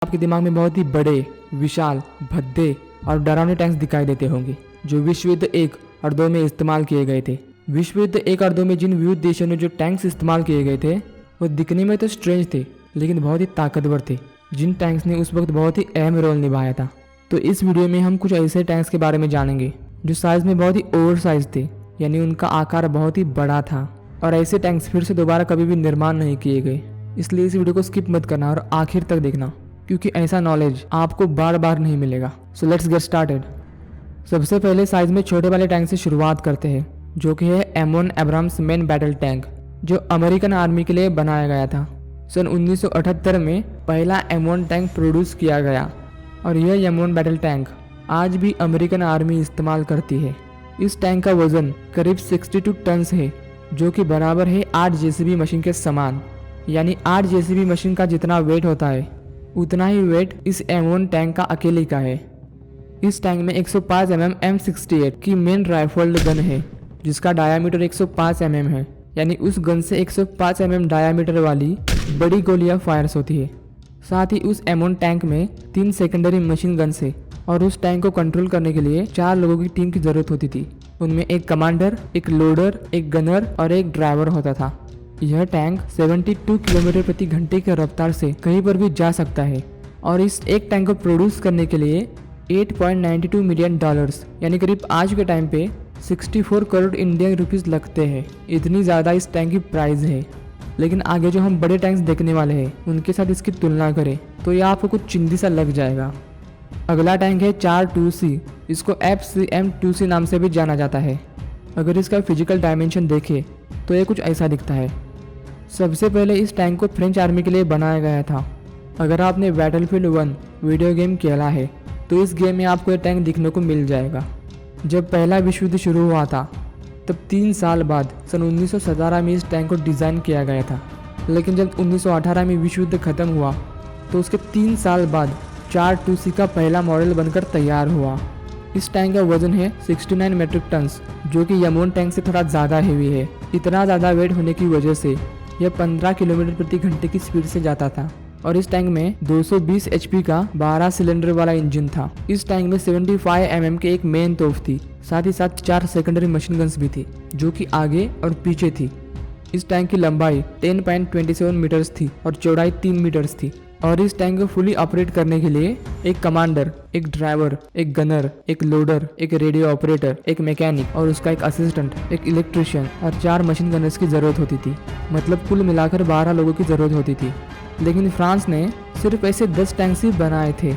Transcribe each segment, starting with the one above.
आपके दिमाग में बहुत ही बड़े, विशाल, भद्दे और डरावने टैंक्स दिखाई देते होंगे जो विश्व युद्ध 1 और 2 में इस्तेमाल किए गए थे। विश्व युद्ध 1 और 2 में जिन विविध देशों ने जो टैंक्स इस्तेमाल किए गए थे वो दिखने में तो स्ट्रेंज थे लेकिन बहुत ही ताकतवर थे, जिन टैंक्स ने उस वक्त बहुत ही अहम रोल निभाया था। तो इस वीडियो में हम कुछ ऐसे टैंक्स के बारे में जानेंगे जो साइज में बहुत ही ओवर साइज थे, यानी उनका आकार बहुत ही बड़ा था और ऐसे टैंक्स फिर से दोबारा कभी भी निर्माण नहीं किए गए। इसलिए इस वीडियो को स्किप मत करना और आखिर तक देखना, क्योंकि ऐसा नॉलेज आपको बार बार नहीं मिलेगा। So let's get started. सबसे पहले साइज में छोटे वाले टैंक से शुरुआत करते हैं, जो कि है M1 Abrams main battle tank, जो अमेरिकन आर्मी के लिए बनाया गया था। सन 1978 में पहला M1 टैंक प्रोड्यूस किया गया और यह M1 बैटल टैंक आज भी अमेरिकन आर्मी इस्तेमाल करती है। इस टैंक का वजन करीब 62 टन्स है, जो कि बराबर है 8 JCB मशीन के समान। यानी 8 JCB मशीन का जितना वेट होता है उतना ही वेट इस M1 टैंक का अकेले का है। इस टैंक में 105 mm M68 की मेन राइफल्ड गन है, जिसका डायामीटर 105 mm है। यानी उस गन से 105 mm डायामीटर वाली बड़ी गोलियां फायर्स होती है। साथ ही उस M1 टैंक में 3 सेकेंडरी मशीन गन्स है और उस टैंक को कंट्रोल करने के लिए 4 लोगों की टीम की जरूरत होती थी। उनमें एक कमांडर, एक लोडर, एक गनर और एक ड्राइवर होता था। यह टैंक 72 किलोमीटर प्रति घंटे की रफ्तार से कहीं पर भी जा सकता है और इस एक टैंक को प्रोड्यूस करने के लिए $8.92 मिलियन यानी करीब आज के टाइम पे 64 करोड़ इंडियन रुपीस लगते हैं। इतनी ज़्यादा इस टैंक की प्राइस है। लेकिन आगे जो हम बड़े टैंक्स देखने वाले हैं उनके साथ इसकी तुलना करें तो यह आपको कुछ चिंदी सा लग जाएगा। अगला टैंक है 4-2C। इसको FCM-2C नाम से भी जाना जाता है। अगर इसका फिजिकल डायमेंशन देखें तो यह कुछ ऐसा दिखता है। सबसे पहले इस टैंक को फ्रेंच आर्मी के लिए बनाया गया था। अगर आपने बैटलफील्ड 1 वीडियो गेम खेला है तो इस गेम में आपको यह टैंक दिखने को मिल जाएगा। जब पहला विश्व युद्ध शुरू हुआ था तब 3 साल बाद सन 1917 में इस टैंक को डिज़ाइन किया गया था। लेकिन जब 1918 में विश्व युद्ध खत्म हुआ तो उसके 3 साल बाद 4-2C का पहला मॉडल बनकर तैयार हुआ। इस टैंक का वजन है 69 मेट्रिक टन्स, जो कि M1 टैंक से थोड़ा ज़्यादा हेवी है। इतना ज़्यादा वेट होने की वजह से यह 15 किलोमीटर प्रति घंटे की स्पीड से जाता था और इस टैंक में 220 HP का 12 सिलेंडर वाला इंजन था। इस टैंक में 75 mm के एक मेन तोप थी, साथ ही साथ 4 सेकेंडरी मशीन गन्स भी थी, जो कि आगे और पीछे थी। इस टैंक की लंबाई 10.27 मीटर्स थी और चौड़ाई 3 मीटर्स थी। और इस टैंक को फुली ऑपरेट करने के लिए एक कमांडर, एक ड्राइवर, एक गनर, एक लोडर, एक रेडियो ऑपरेटर, एक मैकेनिक और उसका एक असिस्टेंट, एक इलेक्ट्रिशियन और 4 मशीन गनर्स की जरूरत होती थी। मतलब कुल मिलाकर 12 लोगों की जरूरत होती थी। लेकिन फ्रांस ने सिर्फ ऐसे 10 टैंक्स ही बनाए थे।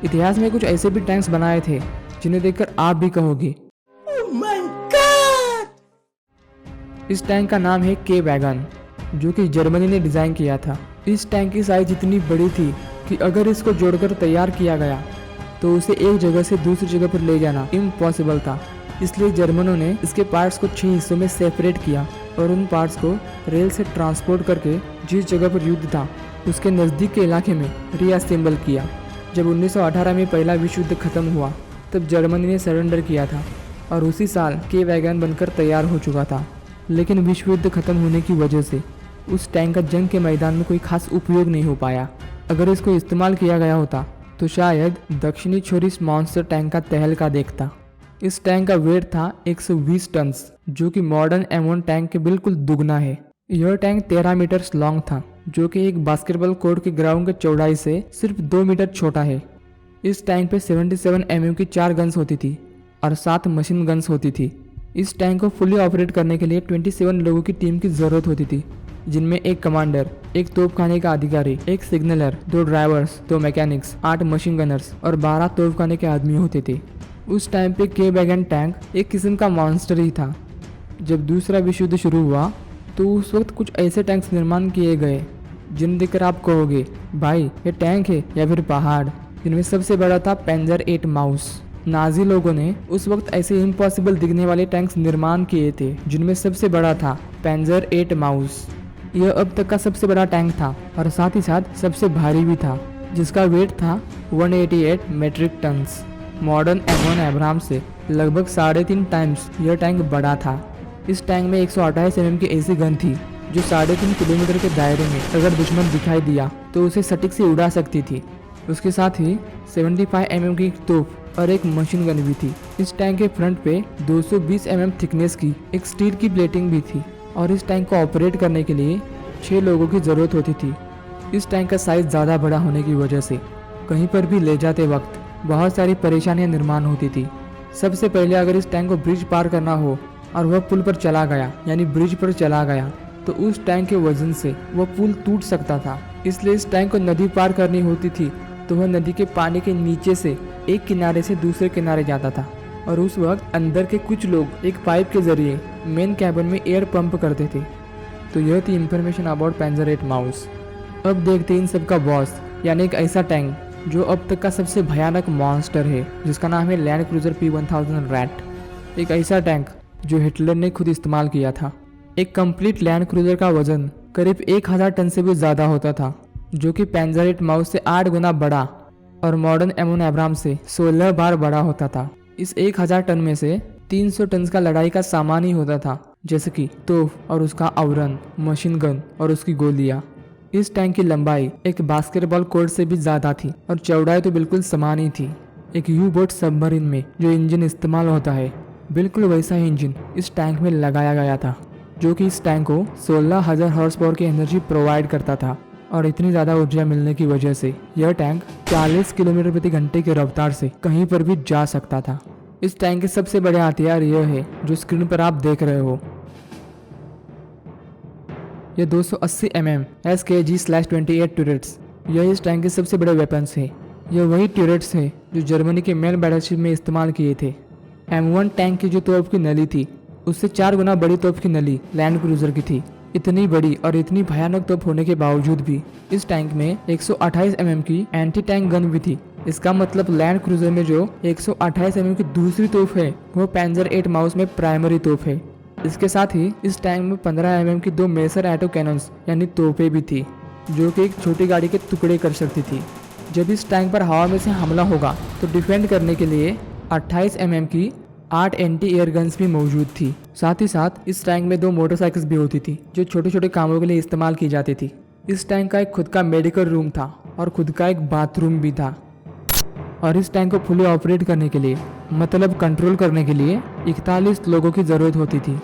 इतिहास में कुछ ऐसे भी टैंक्स बनाए थे जिन्हें देखकर आप भी कहोगे ओह माय गॉड। इस टैंक का नाम है के वैगन, जो कि जर्मनी ने डिजाइन किया था। इस टैंक की साइज इतनी बड़ी थी कि अगर इसको जोड़कर तैयार किया गया तो उसे एक जगह से दूसरी जगह पर ले जाना इम्पॉसिबल था। इसलिए जर्मनों ने इसके पार्ट्स को 6 हिस्सों में सेपरेट किया और उन पार्ट्स को रेल से ट्रांसपोर्ट करके जिस जगह पर युद्ध था उसके नज़दीक के इलाके में रीअसेंबल किया। जब 1918 में पहला विश्व युद्ध खत्म हुआ तब जर्मनी ने सरेंडर किया था और उसी साल के वैगन बनकर तैयार हो चुका था। लेकिन विश्व युद्ध खत्म होने की वजह से उस टैंक का जंग के मैदान में कोई खास उपयोग नहीं हो पाया। अगर इसको इस्तेमाल किया गया होता तो शायद दक्षिणी छोर इस मॉन्स्टर टैंक का तहलका देखता। इस टैंक का वेट था 120 टन्स, जो कि मॉडर्न M1 टैंक के बिल्कुल दुगना है। यह टैंक 13 मीटर्स लॉन्ग था, जो कि एक बास्केटबॉल कोर्ट के ग्राउंड की चौड़ाई से सिर्फ 2 मीटर छोटा है। इस टैंक पे 77 mm की 4 गन्स होती थी और 7 मशीन गन्स होती थी। इस टैंक को फुली ऑपरेट करने के लिए 27 लोगों की टीम की जरूरत होती थी, जिनमें एक कमांडर, एक तोपखाने का अधिकारी, एक सिग्नलर, 2 ड्राइवर्स, 2 मैकेनिक्स, 8 मशीन गनर्स और 12 तोपखाने के आदमी होते थे। उस टाइम पे के वैगन टैंक एक किस्म का मॉन्स्टर ही था। जब दूसरा विश्व युद्ध शुरू हुआ तो उस वक्त कुछ ऐसे टैंक्स निर्माण किए गए जिन्हें देखकर आप कहोगे भाई ये टैंक है या फिर पहाड़। जिनमें सबसे बड़ा था पैंजर 8 माउस। नाजी लोगों ने उस वक्त ऐसे इम्पॉसिबल दिखने वाले टैंक्स निर्माण किए थे, जिनमें सबसे बड़ा था पैंजर 8 माउस। यह अब तक का सबसे बड़ा टैंक था और साथ ही साथ सबसे भारी भी था, जिसका वेट था 188 metric tons. Modern M1 Abram से लगभग 3.5 टाइम्स यह टैंक बड़ा था। इस टैंक में 128 mm की ऐसी गन थी जो 3.5 किलोमीटर के दायरे में अगर दुश्मन दिखाई दिया तो उसे सटीक से उड़ा सकती थी। उसके साथ ही 75 mm की एक तोप और एक मशीन गन भी थी। इस टैंक के फ्रंट पे 220 mm थिकनेस की एक स्टील की प्लेटिंग भी थी और इस टैंक को ऑपरेट करने के लिए 6 लोगों की ज़रूरत होती थी। इस टैंक का साइज़ ज़्यादा बड़ा होने की वजह से कहीं पर भी ले जाते वक्त बहुत सारी परेशानियां निर्माण होती थी। सबसे पहले अगर इस टैंक को ब्रिज पार करना हो और वह पुल पर चला गया यानी ब्रिज पर चला गया तो उस टैंक के वजन से वह पुल टूट सकता था। इसलिए इस टैंक को नदी पार करनी होती थी तो वह नदी के पानी के नीचे से एक किनारे से दूसरे किनारे जाता था और उस वक्त अंदर के कुछ लोग एक पाइप के जरिए मेन कैबिन में एयर पंप करते थे। तो यह थी इंफॉर्मेशन अबाउट पैंजर 8 माउस। अब देखते हैं इन सब का बॉस यानी एक ऐसा टैंक जो अब तक का सबसे भयानक मॉन्स्टर है जिसका नाम है लैंड क्रूजर P1000 रैट। एक ऐसा टैंक जो हिटलर ने खुद इस्तेमाल किया था। एक कंप्लीट लैंड क्रूजर का वजन करीब 1000 टन से भी ज़्यादा होता था जो कि पैंजर 8 माउस से 8 गुना बड़ा और मॉडर्न M1 एब्राम से 16 बार बड़ा होता था। इस 1000 टन में से 300 टन का लड़ाई का सामान ही होता था जैसे कि तोप और उसका आवरण, मशीन गन और उसकी गोलियां। इस टैंक की लंबाई एक बास्केटबॉल कोर्ट से भी ज़्यादा थी और चौड़ाई तो बिल्कुल समान ही थी। एक यू बोट सबमरीन में जो इंजन इस्तेमाल होता है बिल्कुल वैसा ही इंजन इस टैंक में लगाया गया था जो कि इस टैंक को 16,000 हॉर्स पावर की एनर्जी प्रोवाइड करता था और इतनी ज़्यादा ऊर्जा मिलने की वजह से यह टैंक 40 किलोमीटर प्रति घंटे की रफ्तार से कहीं पर भी जा सकता था। इस टैंक के सबसे बड़े हथियार यह है जो स्क्रीन पर आप देख रहे हो। यह 280 mm SKG/28 टूरेट्स यह इस टैंक के सबसे बड़े वेपन्स हैं। यह वही टूरेट्स है जो जर्मनी के मेन बैटलशिप में इस्तेमाल किए थे। M1 टैंक की जो तोप की नली थी उससे 4 गुना बड़ी तोप की नली लैंड क्रूजर की थी। इतनी बड़ी और इतनी भयानक तोप होने के बावजूद भी इस टैंक में 128 mm की एंटी टैंक गन भी थी। इसका मतलब लैंड क्रूजर में जो 128 mm की दूसरी तोप है वो पैंजर 8 माउस में प्राइमरी तोप है। इसके साथ ही इस टैंक में 15 mm की 2 मेसर एटो कैनन्स यानी तोपें भी थी जो कि एक छोटी गाड़ी के टुकड़े कर सकती थी। जब इस टैंक पर हवा में से हमला होगा तो डिफेंड करने के लिए 28 mm की 8 एंटी एयर गन्स भी मौजूद थी। साथ ही साथ इस टैंक में 2 मोटरसाइकिल्स भी होती थी जो छोटे छोटे कामों के लिए इस्तेमाल की जाती थी। इस टैंक का एक खुद का मेडिकल रूम था और खुद का एक बाथरूम भी था। और इस टैंक को फुली ऑपरेट करने के लिए मतलब कंट्रोल करने के लिए 41 लोगों की ज़रूरत होती थी।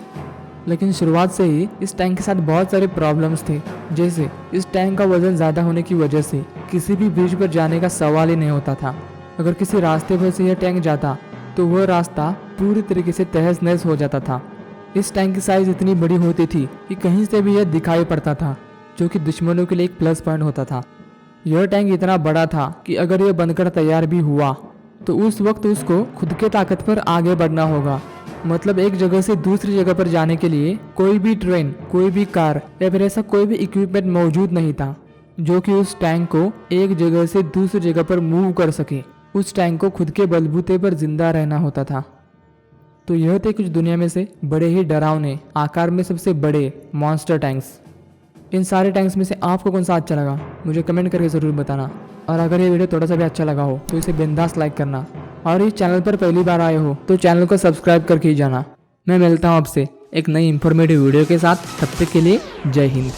लेकिन शुरुआत से ही इस टैंक के साथ बहुत सारे प्रॉब्लम्स थे, जैसे इस टैंक का वजन ज़्यादा होने की वजह से किसी भी ब्रिज पर जाने का सवाल ही नहीं होता था। अगर किसी रास्ते पर से यह टैंक जाता तो वह रास्ता पूरी तरीके से तहस नहस हो जाता था। इस टैंक की साइज़ इतनी बड़ी होती थी कि कहीं से भी यह दिखाई पड़ता था जो कि दुश्मनों के लिए एक प्लस पॉइंट होता था। यह टैंक इतना बड़ा था कि अगर यह बनकर तैयार भी हुआ तो उस वक्त उसको खुद के ताकत पर आगे बढ़ना होगा। मतलब एक जगह से दूसरी जगह पर जाने के लिए कोई भी ट्रेन, कोई भी कार या फिर ऐसा कोई भी इक्विपमेंट मौजूद नहीं था जो कि उस टैंक को एक जगह से दूसरी जगह पर मूव कर सके। उस टैंक को खुद के बलबूते पर जिंदा रहना होता था। तो यह थे कुछ दुनिया में से बड़े ही डरावने आकार में सबसे बड़े मॉन्स्टर टैंक्स। इन सारे टैंक्स में से आपको कौन सा अच्छा लगा मुझे कमेंट करके ज़रूर बताना। और अगर ये वीडियो थोड़ा सा भी अच्छा लगा हो तो इसे बिंदास लाइक करना और इस चैनल पर पहली बार आए हो तो चैनल को सब्सक्राइब करके ही जाना। मैं मिलता हूँ आपसे एक नई इंफॉर्मेटिव वीडियो के साथ। तब तक के लिए जय हिंद।